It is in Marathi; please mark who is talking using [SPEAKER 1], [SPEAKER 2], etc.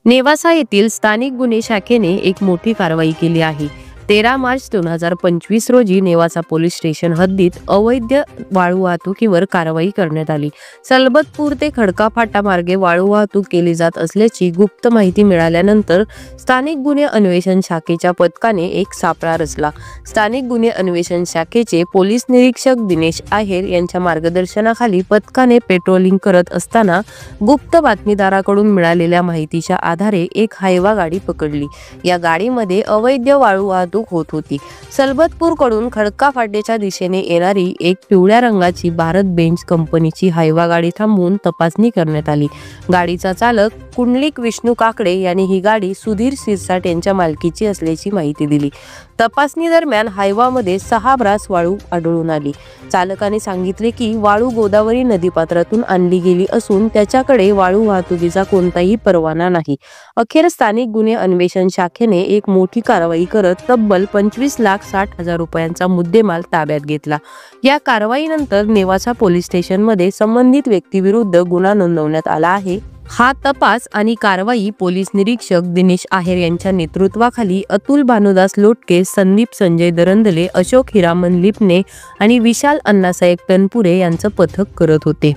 [SPEAKER 1] नेवासा येथील स्थानिक गुन्हे शाखेने एक मोठी कारवाई केली आहे। 13 मार्च 2025 रोजी नेवासा पोलीस स्टेशन हद्दीत अवैध वाळू वाहतुकीवर कारवाई करण्यात आली। सलबतपूर ते खडका फाटा मार्गे वाळू वाहतूक केली जात असल्याची गुप्त माहिती मिळाल्यानंतर स्थानिक गुन्हे अन्वेषण शाखेच्या पथकाने एक सापळा रचला। स्थानिक गुन्हे अन्वेषण शाखेचे पोलीस निरीक्षक दिनेश आहेर यांच्या मार्गदर्शनाखाली पथकाने पेट्रोलिंग करत असताना गुप्त बातमीदाराकडून मिळालेल्या माहितीच्या आधारे एक हायवा गाडी पकडली। या गाडीमध्ये अवैध वाळू वाहतूक होत होती। सलबतपूर कडून खडका फाट्याच्या दिशेने येणारी एक पिवळ्या रंगाची भारत बेंच कंपनीची हायवा गाडी थांबवून तपासणी करण्यात आली। गाडीचा चालक कुंडलिक विष्णू काकडे यांनी ही गाडी सुधीर सिरसाट यांच्या मालकीची असल्याची माहिती दिली। तपासणी दरम्यान हायवामध्ये 6 ब्रास वाळू आढळून आली। चालकाने सांगितले की वाळू गोदावरी नदीपात्रातून आणली गेली असून त्याच्याकडे वाळू वाहतुकीचा कोणताही परवाना नाही। अखेर स्थानिक गुन्हे अन्वेषण शाखेने एक मोठी कारवाई करत तब्बल 25,60,000 रुपयांचा मुद्देमाल ताब्यात घेतला। या कारवाईनंतर नेवासा पोलीस स्टेशनमध्ये संबंधित व्यक्तीविरुद्ध गुन्हा नोंदवण्यात आला आहे। हा तपास आणि कारवाई पोलीस निरीक्षक दिनेश आहेर यांच्या नेतृत्वाखाली अतुल भानुदास लोटके, संदीप संजय दरंदले, अशोक हिरामन लिपणे आणि विशाल अण्णासाहेब तनपुरे यांचं पथक करत होते।